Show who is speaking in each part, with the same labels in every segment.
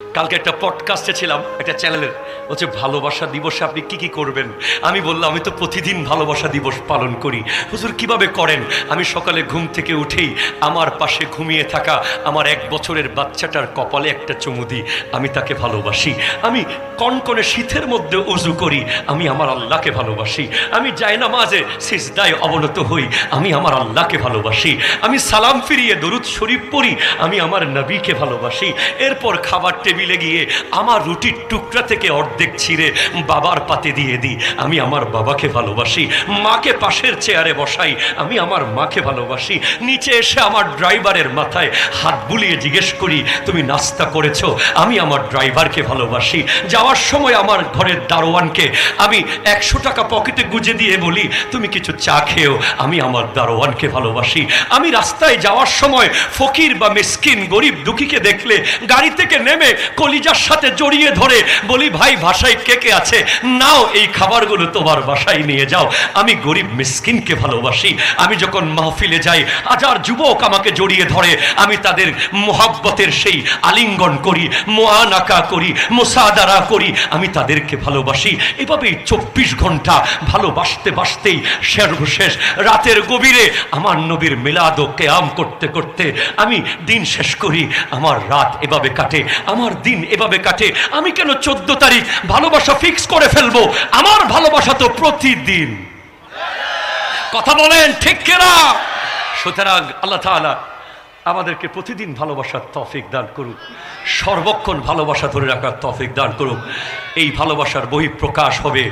Speaker 1: কালকে একটা পডকাস্টে ছিলাম, একটা চ্যানেলের, হচ্ছে ভালোবাসা দিবসে আপনি কি কি করবেন। আমি বললাম আমি তো প্রতিদিন ভালোবাসা দিবস পালন করি। হুজুর কিভাবে করেন? আমি সকালে ঘুম থেকে উঠেই আমার পাশে ঘুমিয়ে থাকা আমার 1 বছরের বাচ্চাটার কপালে একটা চুমু দিই, আমি তাকে ভালোবাসি। আমি কনকনে শীতের মধ্যে উজু করি, আমি আমার আল্লাহকে ভালোবাসি। আমি জায়নামাজে সিজদায় অবনত হই, আমি আমার আল্লাহকে ভালোবাসি। আমি সালাম ফিরিয়ে দরুদ শরীফ পড়ি, আমি আমার নবীকে ভালোবাসি। এরপর খাবার টেবিলে গিয়ে আমার রুটির টুকরা থেকে অর্ধেক ছিঁড়ে বাবার পাতে দিয়ে দিই, আমি আমার বাবাকে ভালোবাসি। মাকে পাশের চেয়ারে বসাই, আমি আমার মাকে ভালোবাসি। নিচে এসে আমার ড্রাইভারের মাথায় হাত বুলিয়ে জিজ্ঞেস করি তুমি নাস্তা করেছো, আমি আমার ড্রাইভারকে ভালোবাসি। যাওয়ার সময় আমার ঘরের দারোয়ানকে আমি 100 টাকা পকেটে গুজে দিয়ে বলি তুমি কিছু চা খেও, আমি আমার দারোয়ানকে ভালোবাসি। আমি রাস্তায় যাওয়ার সময় ফকির বা মিসকিন গরিব দুঃখীকে দেখলে গাড়ি থেকে নেমে কলিজার সাথে জড়িয়ে ধরে বলি ভাই বাসায় কে কে আছে, নাও এই খাবারগুলো তোমার বাসায় নিয়ে যাও। আমি গরিব মিসকিনকে ভালোবাসি। আমি যখন মাহফিলে যাই, হাজার যুবক আমাকে জড়িয়ে ধরে, আমি তাদের মোহাব্বতের সেই আলিঙ্গন করি, মোয়ানাকা করি, মুসাদারা করি, আমি তাদেরকে ভালোবাসি। এভাবেই 24 ঘন্টা ভালোবাসতে বাসতেই সর্বশেষ রাতের গভীরে আমার নবীর মিলাদ ও কিয়াম করতে করতে আমি দিন শেষ করি। আমার রাত এভাবে কাটে, আমার দিন এভাবে কাটে। আমি কেন 14 তারিখ ভালোবাসা ফিক্স করে ফেলবো? আমার ভালোবাসা তো প্রতিদিন। কথা বলেন ঠিক কিনা? সুতরাং আল্লাহ তাআলা আমাদেরকে প্রতিদিন ভালোবাসার তৌফিক দান করুক, সর্বক্ষণ ভালোবাসা ধরে রাখার তৌফিক দান করুক। এই ভালোবাসার বহিঃপ্রকাশ হবে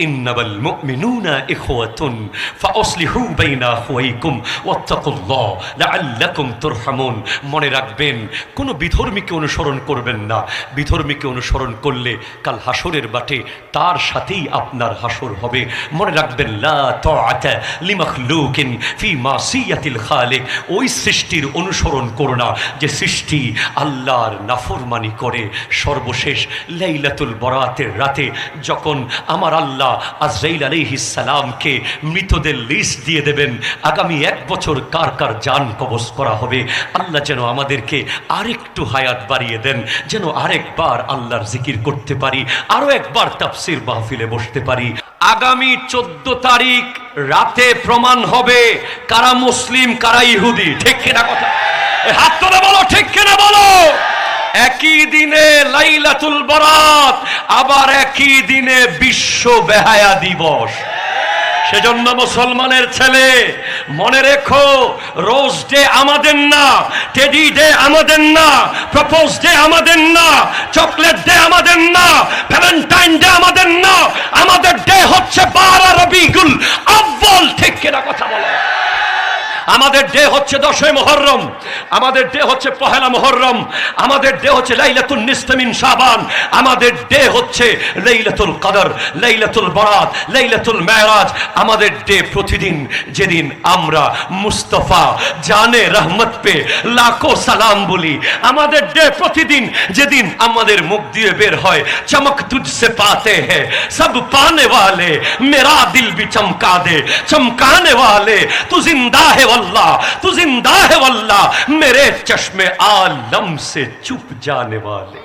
Speaker 1: ইন্নামাল মুমিনুনা ইখওয়াতুন ফাসলিহু বাইনা আখওয়াইকুম ওয়াত্তাকুল্লাহ লাআল্লাকুম তুরহামুন। মনে রাখবেন, কোনো বিধর্মীকে অনুসরণ করবেন না। বিধর্মীকে অনুসরণ করলে কাল হাসরের বাটে তার সাথেই আপনার হাসর হবে। মনে রাখবেন লা তাআতা লিমাখলুকিন ফি মাসিয়াতিল খালিক। ওই সৃষ্টির অনুসরণ করো না যে সৃষ্টি আল্লাহর নাফরমানি করে। সর্বশেষ লাইলাতুল বরাতের রাতে যখন আমার আল্লাহ আজরাইল আলাইহিস সালামকে মৃতদের লিস্ট দিয়ে দেবেন, আগামী 1 বছর কার কার জান কবজ করা হবে, আল্লাহ যেন আমাদেরকে আরেকটু হায়াত বাড়িয়ে দেন, যেন আরেকবার আল্লাহর জিকির করতে পারি, আরো একবার তাফসীর মাহফিলে বসতে পারি। আগামী 14 তারিখ রাতে প্রমাণ হবে কারা মুসলিম কারা ইহুদি। ঠিক কিনা কথা? হাত তুলে বলো ঠিক কিনা বলো। একই দিনে লাইলাতুল বরাত, আবার একই দিনে বিশ্ব বেহায়া দিবস। সেজন্য মুসলমানের ছেলে মনে রেখো, রোজ ডে আমাদের না, টেডি ডে আমাদের না, প্রপোজ ডে আমাদের না, চকলেট ডে আমাদের না, ভ্যালেন্টাইন ডে আমাদের না। আমাদের ডে হচ্ছে 12 রবিউল আউয়াল। ঠিক কিনা কথা বলো? আমাদের ডে হচ্ছে 10 মুহররম, আমাদের ডে হচ্ছে 1 মুহররম, আমাদের ডে হচ্ছে লাইলাতুন নিসফ মিন শাবান, আমাদের ডে হচ্ছে লাইলাতুল কদর, লাইলাতুল বরাত, লাইলাতুল মেরাজ। আমাদের ডে প্রতিদিন যেদিন আমরা মুস্তাফা জানে রহমত পে লাখো সালাম বলি। আমাদের ডে প্রতিদিন যেদিন আমাদের মুখ দিয়ে বের হয় চমক তুঝসে পাতে হ্যায় সব পানে ওয়ালে, মেরা দিল ভি চমকা দে চমকানে ওয়ালে, তু জিন্দা है वल्लाह, तू जिंदा है वल्लाह, मेरे चश्मे आलम से चुप जाने वाले।